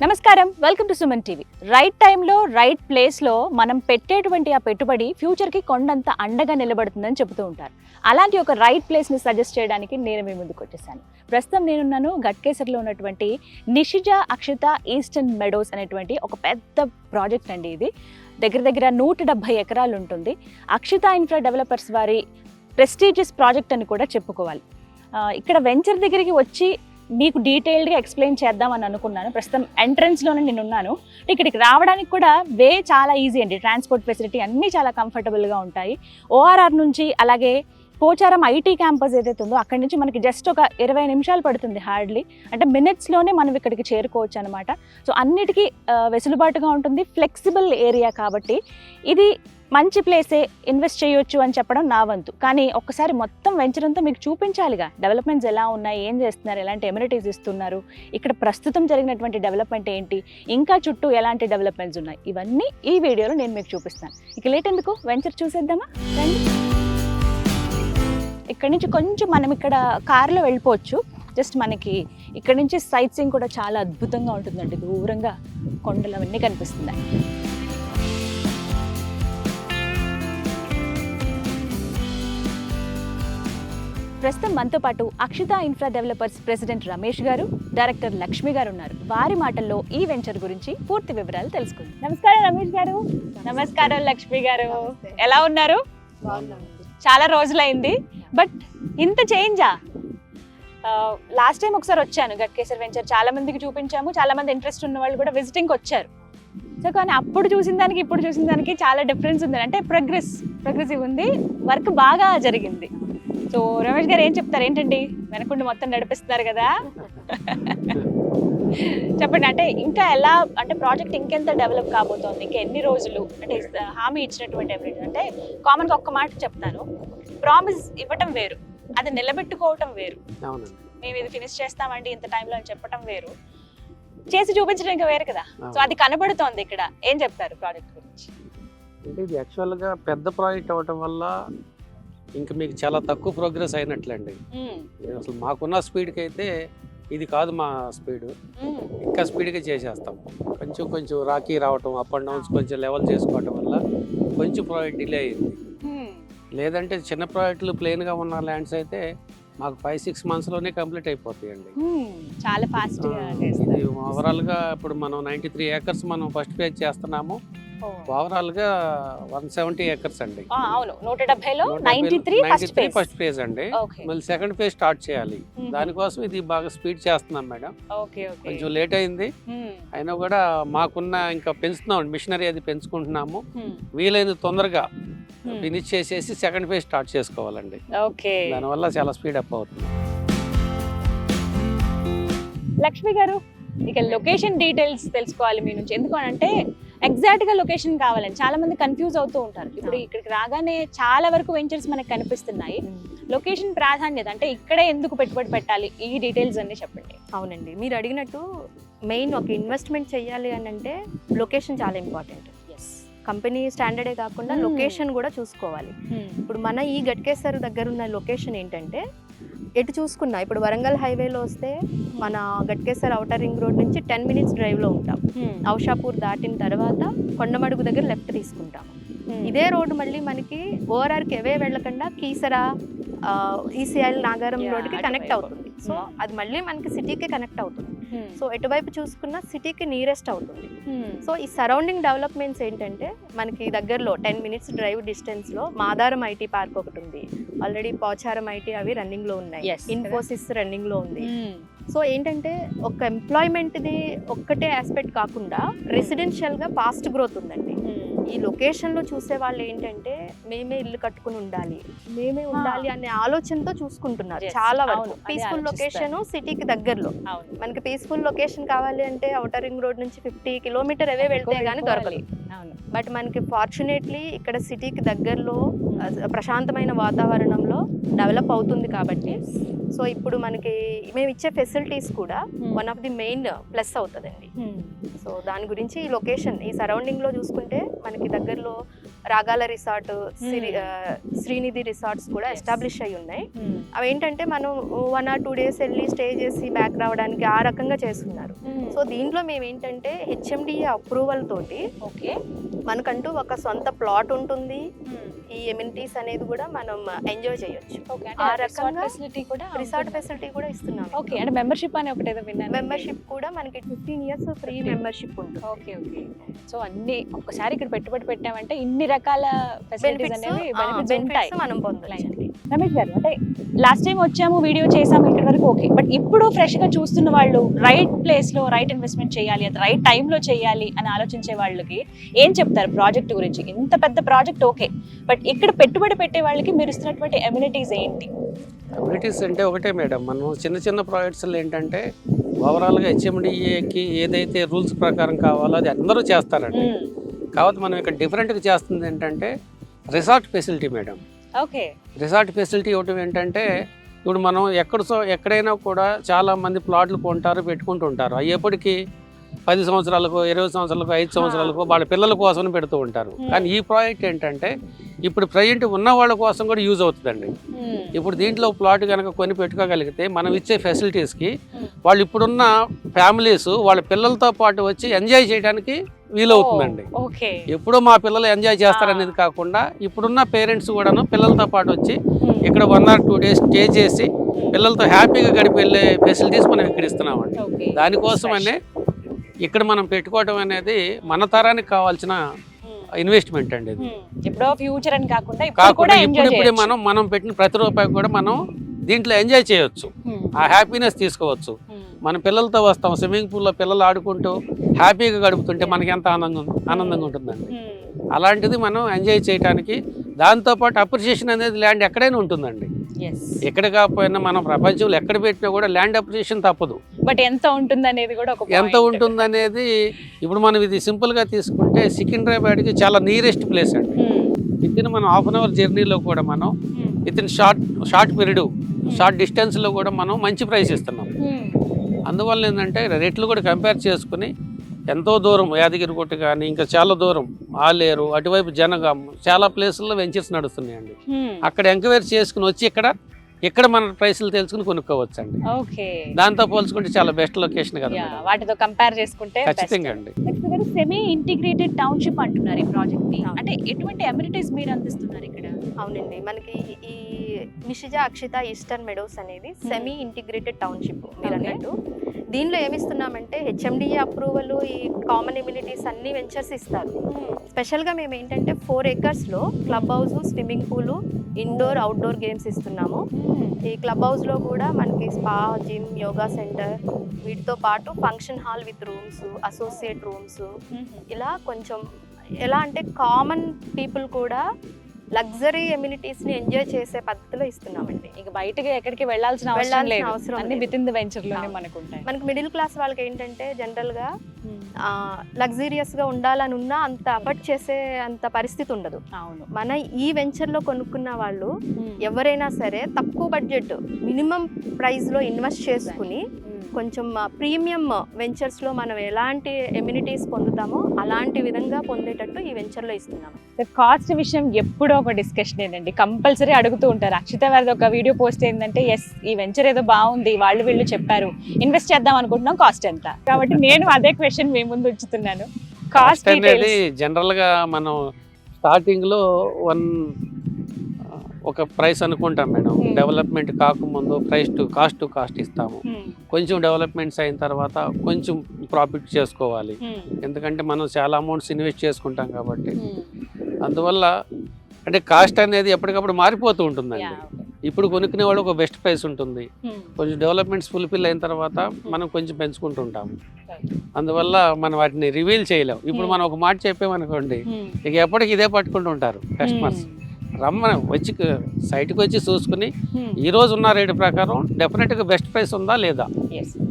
నమస్కారం, welcome to Suman TV. Right టైంలో right ప్లేస్లో మనం పెట్టేటువంటి ఆ పెట్టుబడి ఫ్యూచర్కి కొండంత అండగా నిలబడుతుందని చెబుతూ ఉంటారు. అలాంటి ఒక రైట్ ప్లేస్ని సజెస్ట్ చేయడానికి నేను మీ ముందుకు వచ్చేసాను. ప్రస్తుతం నేనున్నాను గట్కేసర్లో ఉన్నటువంటి నిషిజ అక్షిత ఈస్టర్న్ మెడోస్ అనేటువంటి ఒక పెద్ద ప్రాజెక్ట్ అండి. ఇది దగ్గర దగ్గర 170 ఎకరాలు ఉంటుంది. అక్షిత ఇన్ఫ్రా డెవలపర్స్ వారి ప్రెస్టీజియస్ ప్రాజెక్ట్ అని కూడా చెప్పుకోవాలి. ఇక్కడ వెంచర్ దగ్గరికి వచ్చి మీకు డీటెయిల్డ్గా ఎక్స్ప్లెయిన్ చేద్దామని అనుకున్నాను. ప్రస్తుతం ఎంట్రన్స్లోనే నేను ఉన్నాను. ఇక్కడికి రావడానికి కూడా వే చాలా ఈజీ అండి. ట్రాన్స్పోర్ట్ ఫెసిలిటీ అన్నీ చాలా కంఫర్టబుల్గా ఉంటాయి. ఓఆర్ఆర్ నుంచి అలాగే పోచారం ఐటీ క్యాంపస్ ఏదైతే ఉందో అక్కడి నుంచి మనకి జస్ట్ ఒక 20 నిమిషాలు పడుతుంది హార్డ్లీ. అంటే మినిట్స్లోనే మనం ఇక్కడికి చేరుకోవచ్చు అనమాట. సో అన్నిటికీ వెసులుబాటుగా ఉంటుంది. ఫ్లెక్సిబుల్ ఏరియా కాబట్టి ఇది మంచి ప్లేసే, ఇన్వెస్ట్ చేయొచ్చు అని చెప్పడం నా వంతు. కానీ ఒక్కసారి మొత్తం వెంచర్ అంతా మీకు చూపించాలిగా. డెవలప్మెంట్స్ ఎలా ఉన్నాయి, ఏం చేస్తున్నారు, ఎలాంటి ఎమ్యూనిటీస్ ఇస్తున్నారు, ఇక్కడ ప్రస్తుతం జరిగినటువంటి డెవలప్మెంట్ ఏంటి, ఇంకా చుట్టూ ఎలాంటి డెవలప్మెంట్స్ ఉన్నాయి, ఇవన్నీ ఈ వీడియోలో నేను మీకు చూపిస్తాను. ఇక లేట్ ఎందుకు, వెంచర్ చూసేద్దామా రండి. ఇక్కడ నుంచి కొంచెం మనం ఇక్కడ కార్లో వెళ్ళిపోవచ్చు. జస్ట్ మనకి ఇక్కడ నుంచి సైట్ సీయింగ్ కూడా చాలా అద్భుతంగా ఉంటుందండి. దూరంగా కొండలు అవన్నీ కనిపిస్తున్నాయి. ప్రస్తుతం మనతో పాటు Akshita infra developers president Ramesh garu, director Lakshmi గారు ఉన్నారు. వారి మాటల్లో ఈ వెంచర్ గురించి పూర్తి వివరాలు తెలుసుకుందాం. నమస్కారం రమేష్ గారు. నమస్కారం లక్ష్మి గారు. ఎలా ఉన్నారు? చాలా రోజులైంది, బట్ ఇంత చేంజా? లాస్ట్ టైం ఒకసారి వచ్చాను గట్కేసర్ వెంచర్, చాలా మందికి చూపించాము. చాలా మంది ఇంట్రెస్ట్ ఉన్న వాళ్ళు కూడా విజిటింగ్కి వచ్చారు. సో కానీ అప్పుడు చూసిన దానికి ఇప్పుడు చూసిన దానికి చాలా డిఫరెన్స్ ఉంది. అంటే ప్రోగ్రెసివ్ ఉంది, వర్క్ బాగా జరిగింది. సో రమేష్ గారు ఏం చెప్తారు? ఏంటండి వెనకుండి మొత్తం నడిపిస్తున్నారు కదా, చెప్పండి. అంటే ఇంకా ఎలా, అంటే ప్రాజెక్ట్ ఇంకెంత డెవలప్ కాబోతోంది, ఇంకా ఎన్ని రోజులు? అంటే హామీ ఇచ్చినటువంటి ఎవ్రీథింగ్, అంటే కామన్గా ఒక్క మాట చెప్తాను, ప్రామిస్ ఇవ్వటం వేరు, అది నిలబెట్టుకోవటం వేరు. మేము ఇది ఫినిష్ చేస్తామండి ఇంత టైంలో అని చెప్పటం వేరు, చేసి చూపించడం ఇంకా వేరు కదా. సో అది కనబడుతోంది ఇక్కడ. ఏం చెప్తారు ప్రాజెక్ట్ గురించి? అంటే ఇది యాక్చువల్గా పెద్ద ప్రాజెక్ట్ అవ్వటం వల్ల ఇంకా మీకు చాలా తక్కువ ప్రోగ్రెస్ అయినట్లండి. అసలు మాకున్న స్పీడ్కి అయితే ఇది కాదు మా స్పీడ్, ఇంకా స్పీడ్గా చేసేస్తాం. కొంచెం రాకీ రావటం, అప్ అండ్ డౌన్స్ కొంచెం లెవెల్ చేసుకోవటం వల్ల కొంచెం ప్రాజెక్ట్ డిలే అయింది. లేదంటే చిన్న ప్రాజెక్టులు ప్లెయిన్గా ఉన్న ల్యాండ్స్ అయితే మాకు 5-6 monthsలోనే కంప్లీట్ అయిపోతాయండి. చాలా ఫాస్ట్. ఇది ఓవరాల్గా ఇప్పుడు మనం 93 acres మనం ఫస్ట్ ఫేజ్ చేస్తున్నాము. ఓవరాల్గా 170 acres అండి. అవును, 170లో 93 ఫస్ట్ ఫేజ్ అండి. మళ్ళీ సెకండ్ ఫేజ్ స్టార్ట్ చేయాలి. దానికోసం ఇది బాగా స్పీడ్ చేస్తున్నాం మేడం. కొంచెం లేట్ అయింది, అయినా కూడా మాకున్న ఇంకా పెంచుతున్నాం, మిషనరీ అది పెంచుకుంటున్నాము. వీలైన తొందరగా ఫినిష్ చేసేసి సెకండ్ ఫేజ్ స్టార్ట్ చేసుకోవాలండి. దానివల్ల చాలా స్పీడ్ అప్ అవుతుంది. లక్ష్మి గారు, ఇక లొకేషన్ డీటెయిల్స్ తెలుసుకోవాలి మీ నుంచి. ఎందుకంటే ఎగ్జాక్ట్ గా లొకేషన్ కావాలని చాలా మంది కన్ఫ్యూజ్ అవుతూ ఉంటారు. ఇప్పుడు ఇక్కడికి రాగానే చాలా వరకు వెంచర్స్ మనకు కనిపిస్తున్నాయి. లొకేషన్ ప్రాధాన్యత, అంటే ఇక్కడే ఎందుకు పెట్టుబడి పెట్టాలి, ఈ డీటెయిల్స్ అన్ని చెప్పండి. అవునండి, మీరు అడిగినట్టు మెయిన్ ఒక ఇన్వెస్ట్మెంట్ చేయాలి అని అంటే లొకేషన్ చాలా ఇంపార్టెంట్. కంపెనీ స్టాండర్డే కాకుండా లొకేషన్ కూడా చూసుకోవాలి. ఇప్పుడు మన ఈ గట్కేసర్ దగ్గర ఉన్న లొకేషన్ ఏంటంటే, ఎటు చూసుకున్నా ఇప్పుడు వరంగల్ హైవేలో వస్తే మన గట్కేసర్ ఔటర్ రింగ్ రోడ్ నుంచి 10 minutes డ్రైవ్లో ఉంటాం. ఔషాపూర్ దాటిన తర్వాత కొండమడుగు దగ్గర లెఫ్ట్ తీసుకుంటాం. ఇదే రోడ్డు మళ్ళీ మనకి ఓఆర్ఆర్కి అవే వెళ్ళకుండా కీసరా, ఈసీఐల్ నాగారం రోడ్డుకి కనెక్ట్ అవుతుంది. సో అది మళ్ళీ మనకి సిటీకి కనెక్ట్ అవుతుంది. సో ఎటువైపు చూసుకున్నా సిటీకి నియరెస్ట్ అవుతుంది. సో ఈ సరౌండింగ్ డెవలప్మెంట్స్ ఏంటంటే మనకి దగ్గరలో 10 minutes డ్రైవ్ డిస్టెన్స్లో మాదారం ఐటీ పార్క్ ఒకటి ఉంది. ఆల్రెడీ పోచారం ఐటీ అవి రన్నింగ్లో ఉన్నాయి. ఇన్ఫోసిస్ రన్నింగ్లో ఉంది. సో ఏంటంటే ఒక ఎంప్లాయ్మెంట్ది ఒక్కటే ఆస్పెక్ట్ కాకుండా రెసిడెన్షియల్గా ఫాస్ట్ గ్రోత్ ఉందండి. ఈ లొకేషన్లో చూసే వాళ్ళు ఏంటంటే మేమే ఇల్లు కట్టుకుని ఉండాలి, మేమే ఉండాలి అనే ఆలోచనతో చూసుకుంటున్నారు చాలా వరకు. పీస్ఫుల్ లొకేషన్ సిటీకి దగ్గరలో. మనకి పీస్ఫుల్ లొకేషన్ కావాలి అంటే ఔటర్ రింగ్ రోడ్ నుంచి 50 kilometers అవే వెళ్తే గానీ దొరకదు. అవును. బట్ మనకి ఫార్చునేట్లీ ఇక్కడ సిటీకి దగ్గరలో ప్రశాంతమైన వాతావరణంలో డెవలప్ అవుతుంది కాబట్టి సో ఇప్పుడు మనకి మేము ఇచ్చే ఫెసిలిటీస్ కూడా one of the main plus అవుతుందండి. సో దాని గురించి ఈ లొకేషన్ ఈ సరౌండింగ్లో చూసుకుంటే మనకి దగ్గరలో రాగాల రిసార్ట్, శ్రీనిధి రిసార్ట్స్ కూడా ఎస్టాబ్లిష్ అయి ఉన్నాయి. అవి ఏంటంటే మనం 1 or 2 days వెళ్ళి స్టే చేసి బ్యాక్ రావడానికి ఆ రకంగా చేస్తున్నారు. సో దీంట్లో మేము ఏంటంటే హెచ్ఎండిఏ అప్రూవల్ తోటి ఓకే మనకంటూ ఒక సొంత ప్లాట్ ఉంటుంది. ఈ ఎమ్యూనిటీస్ అనేది కూడా మనం ఎంజాయ్ చేయొచ్చు. ఆ రకంగా ఫెసిలిటీ కూడా రిసార్ట్ ఫెసిలిటీ కూడా ఇస్తున్నాం. ఓకే అంటే మెంబర్షిప్ అని ఒకటి ఏదో విన్నాను. మెంబర్షిప్ కూడా మనకి 15 years ఫ్రీ మెంబర్షిప్ ఉంటుంది. Okay okay. సో అన్ని ఒక్కసారి ఇక్కడ పెట్టుబడి పెట్టామంటే ఇన్ని రకాల ఫెసిలిటీస్ అనేవి బెనిఫిట్స్ ఉంటాయి బెనిఫిట్స్ మనం పొందొచ్చు. రమేష్ గారు, అంటే లాస్ట్ టైం వచ్చాము, వీడియో చేసాము, ఇక్కడ వరకు ఓకే. బట్ ఇప్పుడు ఫ్రెష్ గా చూస్తున్న వాళ్ళు రైట్ ప్లేస్ లో రైట్ ఇన్వెస్ట్మెంట్ చేయాలి, అది రైట్ టైంలో చేయాలి అని ఆలోచించే వాళ్ళకి ఏం చెప్తారు ప్రాజెక్ట్ గురించి? ఇంత పెద్ద ప్రాజెక్ట్ ఓకే, బట్ ఇక్కడ పెట్టుబడి పెట్టే వాళ్ళకి మీరు ఇస్తున్నటువంటి ఎమ్యూనిటీస్ ఏంటి? కమ్యూనిటీస్ అంటే ఒకటే మేడం, మనం చిన్న చిన్న ప్రాజెక్ట్స్లో ఏంటంటే ఓవరాల్గా హెచ్ఎండిఏకి ఏదైతే రూల్స్ ప్రకారం కావాలో అది అందరూ చేస్తారండి. కాబట్టి మనం ఇక్కడ డిఫరెంట్గా చేస్తుంది ఏంటంటే resort facility madam. Okay. Resort facility ఇవ్వటం ఏంటంటే ఇప్పుడు మనం ఎక్కడైనా కూడా చాలా మంది ప్లాట్లు కొంటారు, పెట్టుకుంటూ ఉంటారు. అయ్యేప్పటికీ 10 సంవత్సరాలకు, 20 సంవత్సరాలకు, 5 సంవత్సరాలకు వాళ్ళ పిల్లల కోసం పెడుతూ ఉంటారు. కానీ ఈ ప్రాజెక్ట్ ఏంటంటే ఇప్పుడు ప్రజెంట్ ఉన్న వాళ్ళ కోసం కూడా యూజ్ అవుతుందండి. ఇప్పుడు దీంట్లో ప్లాట్ కనుక కొని పెట్టుకోగలిగితే మనం ఇచ్చే ఫెసిలిటీస్కి వాళ్ళు ఇప్పుడున్న ఫ్యామిలీస్ వాళ్ళ పిల్లలతో పాటు వచ్చి ఎంజాయ్ చేయడానికి వీలవుతుందండి. ఎప్పుడో మా పిల్లలు ఎంజాయ్ చేస్తారనేది కాకుండా ఇప్పుడున్న పేరెంట్స్ కూడాను పిల్లలతో పాటు వచ్చి ఇక్కడ 1 or 2 days స్టే చేసి పిల్లలతో హ్యాపీగా గడిపి వెళ్ళే ఫెసిలిటీస్ మనం ఇక్కడ ఇస్తున్నామండి. దానికోసమనే ఇక్కడ మనం పెట్టుకోవడం అనేది మన తరానికి కావాల్సిన ఇన్వెస్ట్మెంట్ అండి. ఇది ఎప్పుడో ఫ్యూచర్ అని కాకుండా ఇప్పుడిప్పుడే మనం పెట్టిన ప్రతి రూపాయి కూడా మనం దీంట్లో ఎంజాయ్ చేయొచ్చు, ఆ హ్యాపీనెస్ తీసుకోవచ్చు. మన పిల్లలతో వస్తాం, స్విమ్మింగ్ పూల్లో పిల్లలు ఆడుకుంటూ హ్యాపీగా గడుపుతుంటే మనకి ఎంత ఆనందంగా ఉంటుందండి. అలాంటిది మనం ఎంజాయ్ చేయడానికి, దాంతోపాటు అప్రిషియేషన్ అనేది ల్యాండ్ ఎక్కడైనా ఉంటుందండి. ఎక్కడ కాకపోయినా మనం ప్రపంచంలో ఎక్కడ పెట్టినా కూడా ల్యాండ్ అప్రిషియేషన్ తప్పదు. బట్ ఎంత ఉంటుందనేది కూడా ఎంత ఉంటుందనేది ఇప్పుడు మనం ఇది సింపుల్గా తీసుకుంటే సికింద్రాబాద్కి చాలా నియరెస్ట్ ప్లేస్ అండి. వితిన్ మనం 1/2 hour జర్నీలో కూడా మనం వితిన్ షార్ట్ పీరియడ్, షార్ట్ డిస్టెన్స్లో కూడా మనం మంచి ప్రైస్ ఇస్తున్నాం. అందువల్ల ఏంటంటే రేట్లు కూడా కంపేర్ చేసుకుని ఎంతో దూరం యాదగిరిగుట్ట కానీ ఇంకా చాలా దూరం ఆలేరు, అటువైపు జనగాం, చాలా ప్లేసుల్లో వెంచర్స్ నడుస్తున్నాయండి. అక్కడ ఎంక్వైరీ చేసుకుని వచ్చి ఇక్కడ మన ప్రైసులు తెలుసుకుని కొనుక్కోవచ్చు అండి. దాంతో పోల్చుకుంటే చాలా బెస్ట్ లొకేషన్ కదా, వాటితో కంపేర్ చేసుకుంటే ఖచ్చితంగా అండి. సెమీ ఇంటిగ్రేటెడ్ టౌన్షిప్ అంటున్నారు ఈ ప్రాజెక్ట్ ని, అంటే ఎటువంటి అమ్యూనిటీస్ మీరు అందిస్తున్నారు ఇక్కడ? అవునండి, మనకి ఈ నిషిజ అక్షిత ఈస్టర్న్ మెడోస్ అనేది సెమీ ఇంటిగ్రేటెడ్ టౌన్షిప్ మీరు అన్నట్టు. దీనిలో ఏమిస్తున్నామంటే హెచ్ఎండిఏ అప్రూవల్, ఈ కామన్ ఎమ్యూనిటీస్ అన్ని వెంచర్స్ ఇస్తారు. స్పెషల్గా మేము ఏంటంటే 4 acresలో club house, swimming pool, indoor outdoor games ఇస్తున్నాము. ఈ క్లబ్ హౌస్లో కూడా మనకి స్పా, జిమ్, యోగా సెంటర్, వీటితో పాటు function hall with rooms, associate rooms, ఇలా కొంచెం ఎలా అంటే కామన్ పీపుల్ కూడా లగ్జరీ ఎమ్యూనిటీస్ని ఎంజాయ్ చేసే పద్ధతిలో ఇస్తున్నామండి. ఇక బయటకి ఎక్కడికి వెళ్ళాల్సిన అవసరం లేదు, అన్ని విత్ ఇన్ ది వెంచర్ లోనే మనకు ఉంటాయి. మనకి మిడిల్ క్లాస్ వాళ్ళకి ఏంటంటే జనరల్గా లగ్జీరియస్గా ఉండాలని ఉన్నా అంత అఫర్ట్ చేసే అంత పరిస్థితి ఉండదు. అవును, మన ఈ వెంచర్లో కొనుక్కున్న వాళ్ళు ఎవరైనా సరే తక్కువ బడ్జెట్, మినిమం ప్రైస్లో ఇన్వెస్ట్ చేసుకుని కొంచెం ప్రీమియం వెంచర్స్లో మనం ఎలాంటి ఎమ్యూనిటీస్ పొందుతామో అలాంటి విధంగా పొందేటట్టు ఈ వెంచర్లో ఇస్తున్నాము. కాస్ట్ విషయం ఎప్పుడో ఒక డిస్కషన్ ఏంటండి, కంపల్సరీ అడుగుతూ ఉంటారు. అక్షిత వారిది ఒక వీడియో పోస్ట్ ఏంటంటే, ఎస్ ఈ వెంచర్ ఏదో బాగుంది, వీళ్ళు చెప్పారు, ఇన్వెస్ట్ చేద్దాం అనుకుంటున్నాం, కాస్ట్ ఎంత? కాబట్టి నేను అదే క్వశ్చన్ మీ ముందు ఉంచుతున్నాను. కాస్ట్ అనేది జనరల్గా మనం స్టార్టింగ్లో ఒక ప్రైస్ అనుకుంటాం మేడం. డెవలప్మెంట్ కాకముందు కాస్ట్ టు కాస్ట్ ఇస్తాము. కొంచెం డెవలప్మెంట్స్ అయిన తర్వాత కొంచెం ప్రాఫిట్ చేసుకోవాలి, ఎందుకంటే మనం చాలా అమౌంట్స్ ఇన్వెస్ట్ చేసుకుంటాం కాబట్టి. అందువల్ల అంటే కాస్ట్ అనేది ఎప్పటికప్పుడు మారిపోతూ ఉంటుందండి. ఇప్పుడు కొనుక్కునే వాళ్ళు ఒక బెస్ట్ ప్రైస్ ఉంటుంది, కొంచెం డెవలప్మెంట్స్ ఫుల్ఫిల్ అయిన తర్వాత మనం కొంచెం పెంచుకుంటూ ఉంటాము. అందువల్ల మనం వాటిని రివీల్ చేయలేం. ఇప్పుడు మనం ఒక మాట చెప్పామనుకోండి, ఇక ఎప్పటికి ఇదే పట్టుకుంటూ ఉంటారు కస్టమర్స్. రమ్మని వచ్చి సైట్కి వచ్చి చూసుకుని ఈ రోజు ఉన్న రేటు ప్రకారం డెఫినెట్గా బెస్ట్ ప్రైస్ ఉందా లేదా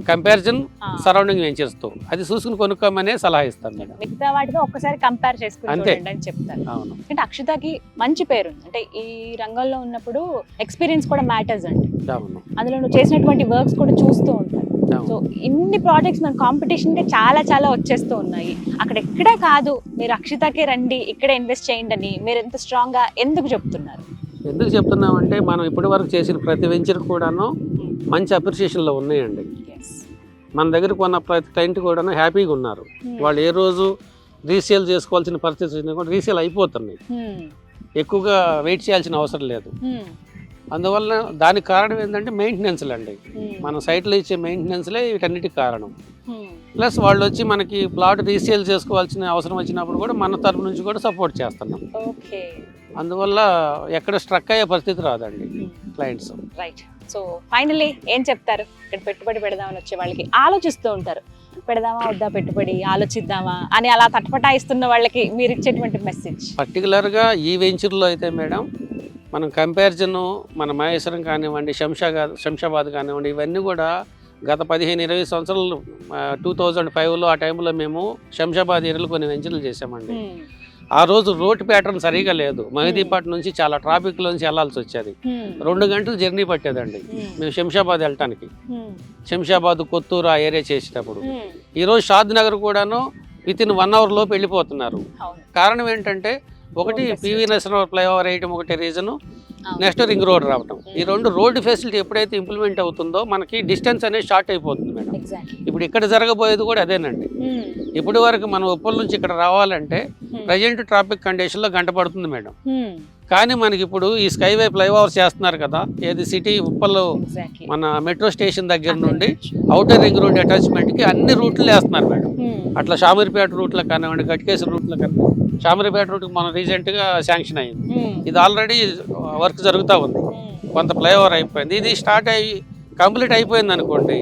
కంపారిజన్ సరౌండింగ్ వెంచర్స్తో అది చూసుకుని కొనుక్కోమనే సలహా ఇస్తాను మేడం. మిగతా వాటితో ఒక్కసారి కంపేర్ చేసుకుని అంతే. చూడండి అని చెప్తారు. అవును. అంటే అక్షతకి మంచి పేరు ఉంది. అంటే ఈ రంగంలో ఉన్నప్పుడు ఎక్స్పీరియన్స్ కూడా మ్యాటర్స్ అండి. అవును. అందులో నువ్వు చేసినటువంటి వర్క్స్ కూడా చూస్తూ ఉంటారు. సో ఇన్ని ప్రాజెక్ట్స్ మన కాంపిటీషన్ కి చాలా చాలా వచ్చేస్తూ ఉన్నాయి. అక్కడ ఎక్కడే కాదు, మీరు అక్షితకే రండి, ఇక్కడే ఇన్వెస్ట్ చేయండి అని మీరు ఎంత స్ట్రాంగ్ గా ఎందుకు చెప్తున్నారు? ఎందుకు చెప్తున్నామంటే మనం ఇప్పటి వరకు చేసిన ప్రతి వెంచర్ కూడాను మంచి అప్రిషియేషన్లో ఉన్నాయండి. మన దగ్గర కొన్న ప్రతి క్లయింట్ కూడాను హ్యాపీగా ఉన్నారు. వాళ్ళు ఏ రోజు రీసేల్ చేసుకోవాల్సిన పరిస్థితి కూడా రీసేల్ అయిపోతున్నాయి. ఎక్కువగా వెయిట్ చేయాల్సిన అవసరం లేదు. అందువల్ల దానికి కారణం ఏంటంటే మెయింటెనెన్స్లు అండి. మన సైట్లో ఇచ్చే మెయింటెనెన్స్లే వీటన్నిటికి కారణం. ప్లస్ వాళ్ళు వచ్చి మనకి ప్లాట్ రీసేల్ చేసుకోవాల్సిన అవసరం వచ్చినప్పుడు కూడా మన తరపు నుంచి కూడా సపోర్ట్ చేస్తున్నాం. అందువల్ల ఎక్కడ స్ట్రక్ అయ్యే పరిస్థితి రాదండి క్లయింట్స్. రైట్. సో ఫైనల్లీ ఏం చెప్తారు? ఇక్కడ పెట్టుబడి పెడదామని వచ్చే వాళ్ళకి ఆలోచిస్తూ ఉంటారు, పెడదామా వద్దా పెట్టుబడి, ఆలోచిద్దామా అని అలా తటపటాయిస్తున్న వాళ్ళకి మీరు ఇచ్చేటువంటి మెసేజ్? పర్టికులర్గా ఈ వెంచర్లో అయితే మేడం మనం కంపారిజను మన మహేశ్వరం కానివ్వండి, శంషాబాద్ కానివ్వండి, ఇవన్నీ కూడా గత 15-20 సంవత్సరాలు 2005లో ఆ టైంలో మేము శంషాబాద్ ఏరియాలో కొన్ని వెంచర్లు చేసామండి. ఆ రోజు రోడ్ ప్యాటర్న్ సరిగా లేదు. మహదీపట్ నుంచి చాలా ట్రాఫిక్లోంచి వెళ్ళాల్సి వచ్చేది. 2 గంటలు జర్నీ పట్టేదండి మేము శంషాబాద్ వెళ్ళటానికి. శంషాబాద్, కొత్తూరు ఆ ఏరియా చేసేటప్పుడు. ఈరోజు షాద్ నగర్ కూడాను వితిన్ 1 అవర్ లోపు వెళ్ళిపోతున్నారు. కారణం ఏంటంటే ఒకటి పివి నరసింహారావు ఫ్లైఓవర్ వేయటం ఒకటి రీజను, నెక్స్ట్ రింగ్ రోడ్ రావటం. ఈ 2 రోడ్డు ఫెసిలిటీ ఎప్పుడైతే ఇంప్లిమెంట్ అవుతుందో మనకి డిస్టెన్స్ అనేది షార్ట్ అయిపోతుంది మేడం. ఇప్పుడు ఇక్కడ జరగబోయేది కూడా అదేనండి. ఇప్పటి వరకు మనం ఉప్పల్ నుంచి ఇక్కడ రావాలంటే ప్రజెంట్ ట్రాఫిక్ కండిషన్లో గంట పడుతుంది మేడం. కానీ మనకి ఇప్పుడు ఈ స్కైవే ఫ్లైఓవర్ చేస్తున్నారు కదా, ఏది సిటీ ఉప్పల్ మన మెట్రో స్టేషన్ దగ్గర నుండి అవుటర్ రింగ్ రోడ్ అటాచ్మెంట్కి అన్ని రూట్లు వేస్తున్నారు మేడం. అట్లా షామీర్పేట రూట్లో కానివ్వండి, గట్కేశ్వర రూట్లో కానివ్వండి, షామీర్పేట రూట్కి మనం రీసెంట్గా శాంక్షన్ అయింది. ఇది ఆల్రెడీ వర్క్ జరుగుతూ ఉంది. కొంత ఫ్లైఓవర్ అయిపోయింది. ఇది స్టార్ట్ అయ్యి కంప్లీట్ అయిపోయింది అనుకోండి,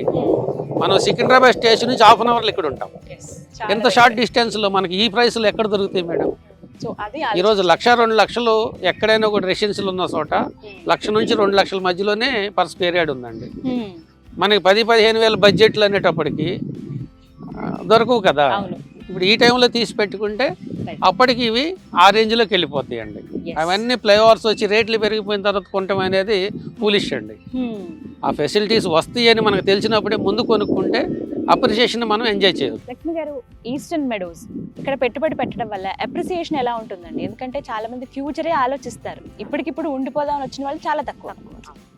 మనం సికింద్రాబాద్ స్టేషన్ నుంచి 1/2 అవర్లో ఇక్కడ ఉంటాం. ఎంత షార్ట్ డిస్టెన్స్లో మనకి ఈ ప్రైస్లో ఎక్కడ దొరుకుతాయి మేడం? ఈరోజు 1-2 లక్షలు ఎక్కడైనా ఒక రెసిడెన్షియల్ ఉన్న చోట 1 నుంచి 2 లక్షల మధ్యలోనే పర్ స్క్వేర్ యార్డ్ ఉందండి. మనకి 10-15 వేల బడ్జెట్లు అనేటప్పటికి దొరకవు కదా. ఇప్పుడు ఈ టైంలో తీసి పెట్టుకుంటే అప్పటికి ఇవి ఆ రేంజ్లోకి వెళ్ళిపోతాయండి. అవన్నీ ఫ్లైఓవర్స్ వచ్చి రేట్లు పెరిగిపోయిన తర్వాత కొనటం అనేది ఫూలిష్ అండి. ఆ ఫెసిలిటీస్ వస్తాయి అని మనకు తెలిసినప్పుడే ముందు కొనుక్కుంటే అప్రిసియేషన్ మనం ఎంజాయ్ చేయొచ్చు. లక్ష్మి గారు, ఈస్టర్న్ మెడోస్ ఇక్కడ పెట్టుబడి పెట్టడం వల్ల అప్రిసియేషన్ ఎలా ఉంటుందండి? ఎందుకంటే చాలా మంది ఫ్యూచరే ఆలోచిస్తారు. ఇప్పటికిప్పుడు ఉండిపోదామని వచ్చిన వాళ్ళు చాలా తక్కువ.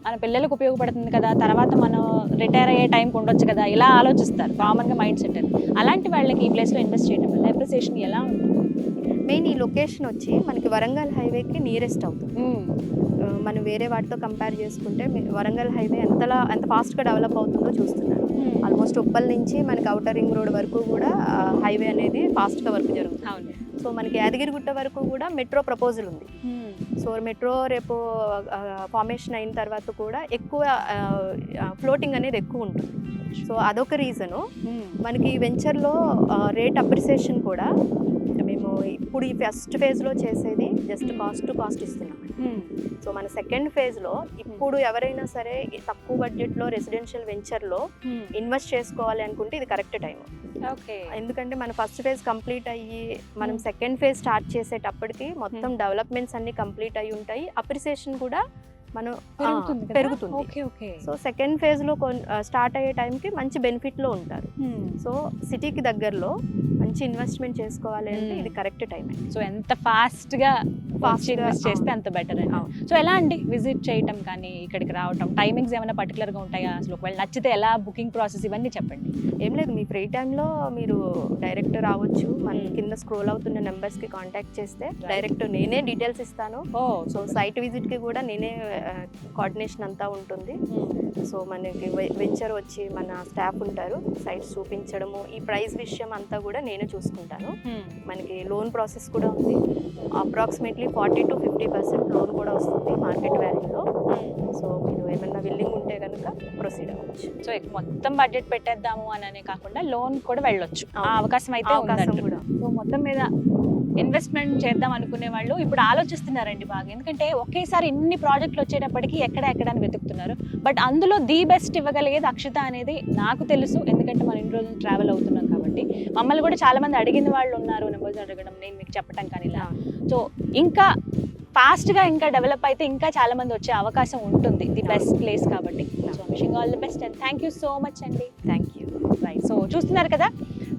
మన పిల్లలకు ఉపయోగపడుతుంది కదా, తర్వాత మనం రిటైర్ అయ్యే టైంకి ఉండొచ్చు కదా, ఇలా ఆలోచిస్తారు కామన్గా మైండ్ సెట్. అలాంటి వాళ్ళకి ఈ ప్లేస్లో ఇన్వెస్ట్ చేయడం వల్ల అప్రిసియేషన్ ఎలా ఉంటుంది? మెయిన్ ఈ లొకేషన్ వచ్చి మనకి వరంగల్ హైవేకి నియరెస్ట్ అవుతుంది. మనం వేరే వాటితో కంపేర్ చేసుకుంటే వరంగల్ హైవే ఎంత ఫాస్ట్గా డెవలప్ అవుతుందో చూస్తున్నారు. ఆల్మోస్ట్ ఉప్పల్ నుంచి మనకి అవుటర్ రింగ్ రోడ్ వరకు కూడా హైవే అనేది ఫాస్ట్గా వర్క్ జరుగుతుంది. సో మనకి యాదగిరిగుట్ట వరకు కూడా మెట్రో ప్రపోజల్ ఉంది. సో మెట్రో రేపు ఫార్మేషన్ అయిన తర్వాత కూడా ఎక్కువ ఫ్లోటింగ్ అనేది ఎక్కువ ఉంటుంది. సో అదొక రీజను. మనకి ఈ వెంచర్లో రేట్ అప్రిసియేషన్ కూడా మేము ఇప్పుడు ఈ ఫస్ట్ ఫేజ్లో చేసేది జస్ట్ కాస్ట్ టు కాస్ట్ ఇస్తున్నాం. సో మన సెకండ్ ఫేజ్లో ఇప్పుడు ఎవరైనా సరే తక్కువ బడ్జెట్లో రెసిడెన్షియల్ వెంచర్లో ఇన్వెస్ట్ చేసుకోవాలి అనుకుంటే ఇది కరెక్ట్ టైం. ఎందుకంటే మన ఫస్ట్ ఫేజ్ కంప్లీట్ అయ్యి మనం సెకండ్ ఫేజ్ స్టార్ట్ చేసేటప్పటికి మొత్తం డెవలప్మెంట్స్ అన్ని కంప్లీట్ అయ్యి ఉంటాయి. అప్రిసియేషన్ కూడా మనం పెరుగుతుంది. సో సెకండ్ ఫేజ్లో స్టార్ట్ అయ్యే టైంకి మంచి బెనిఫిట్లో ఉంటారు. సో సిటీకి దగ్గరలో మంచి ఇన్వెస్ట్మెంట్ చేసుకోవాలి అంటే ఇది కరెక్ట్ టైం. సో ఎంత ఫాస్ట్గా ఇన్వెస్ట్ చేస్తే అంత బెటర్ అండి. సో ఎలా అండి విజిట్ చేయటం కానీ ఇక్కడికి రావటం, టైమింగ్స్ ఏమైనా పర్టికులర్గా ఉంటాయా? అసలు ఒకవేళ నచ్చితే ఎలా బుకింగ్ ప్రాసెస్ ఇవన్నీ చెప్పండి. ఏం లేదు, మీ ఫ్రీ టైంలో మీరు డైరెక్ట్ రావచ్చు. మన కింద స్క్రోల్ అవుతున్న నెంబర్స్కి కాంటాక్ట్ చేస్తే డైరెక్ట్ నేనే డీటెయిల్స్ ఇస్తాను. సో సైట్ విజిట్కి కూడా నేనే కోఆర్డినేషన్ అంతా ఉంటుంది. సో మనకి వెంచర్ వచ్చి మన స్టాఫ్ ఉంటారు, సైట్స్ చూపించడము, ఈ ప్రైస్ విషయం అంతా కూడా నేనే చూసుకుంటాను. మనకి లోన్ ప్రాసెస్ కూడా ఉంది. అప్రాక్సిమేట్లీ 40 to 50% లోన్ కూడా వస్తుంది మార్కెట్ వాల్యూలో. సో మీరు ఏమన్నా విల్లింగ్ ఉంటే కనుక ప్రొసీడ్ అవ్వచ్చు. సో మొత్తం బడ్జెట్ పెట్టేద్దాము అని కాకుండా లోన్ కూడా వెళ్ళొచ్చు, ఆ అవకాశం అయితే అవకాశం కూడా. సో మొత్తం మీద ఇన్వెస్ట్మెంట్ చేద్దాం అనుకునే వాళ్ళు ఇప్పుడు ఆలోచిస్తున్నారండి బాగా. ఎందుకంటే ఒకేసారి ఇన్ని ప్రాజెక్టులు వచ్చేటప్పటికి ఎక్కడ అని వెతుకుతున్నారు. బట్ అందులో ది బెస్ట్ ఇవ్వగలిగేది అక్షిత అనేది నాకు తెలుసు. ఎందుకంటే మనం ఇన్ని రోజులు ట్రావెల్ అవుతున్నాం కాబట్టి. మమ్మల్ని కూడా చాలా మంది అడిగిన వాళ్ళు ఉన్నారు, నెంబర్స్ అడగడం, నేను మీకు చెప్పడం కానీ ఇలా. సో ఇంకా ఫాస్ట్గా ఇంకా డెవలప్ అయితే ఇంకా చాలా మంది వచ్చే అవకాశం ఉంటుంది. ది బెస్ట్ ప్లేస్ కాబట్టి. So wishing all the best and thank you so much అండి. Thank you. రైట్, సో చూస్తున్నారు కదా,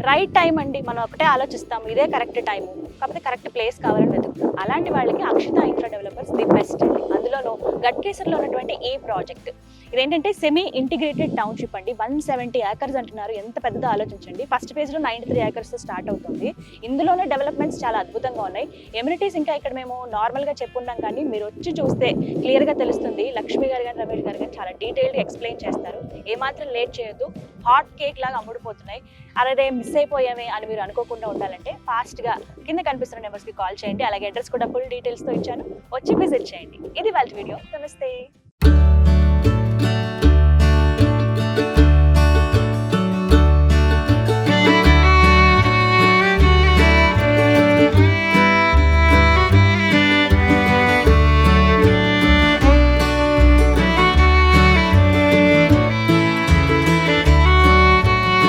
రైట్ టైం అండి. మనం ఒకటే ఆలోచిస్తాము ఇదే కరెక్ట్ టైము, కాకపోతే కరెక్ట్ ప్లేస్ కావాలని వెతుకుతాం. అలాంటి వాళ్ళకి Akshita infra developers the best అండి. అందులోనూ గట్కేసర్లో ఉన్నటువంటి ఈ ప్రాజెక్ట్ ఇదేంటంటే సెమీ ఇంటిగ్రేటెడ్ టౌన్షిప్ అండి. 170 acres అంటున్నారు. ఎంత పెద్దదో ఆలోచించండి. ఫస్ట్ ఫేజ్లో 93 acres స్టార్ట్ అవుతుంది. ఇందులోనే డెవలప్మెంట్స్ చాలా అద్భుతంగా ఉన్నాయి. ఎమ్యూనిటీస్ ఇంకా ఇక్కడ మేము నార్మల్గా చెప్పున్నాం, కానీ మీరు వచ్చి చూస్తే క్లియర్గా తెలుస్తుంది. లక్ష్మి గారు కానీ రమేష్ గారు కానీ చాలా డీటెయిల్గా ఎక్స్ప్లెయిన్ చేస్తారు. ఏమాత్రం లేట్ చేయొద్దు. హాట్ కేక్ లాగా అమ్ముడుపోతున్నాయి. అరే మిస్ అయిపోయామే అని మీరు అనుకోకుండా ఉండాలంటే ఫాస్ట్గా కింద కనిపిస్తున్న నెంబర్స్కి కాల్ చేయండి. అలాగే అడ్రస్ కూడా ఫుల్ డీటెయిల్స్తో ఇచ్చాను, వచ్చి విజిట్ చేయండి. ఇది వాళ్ళ వీడియో. నమస్తే.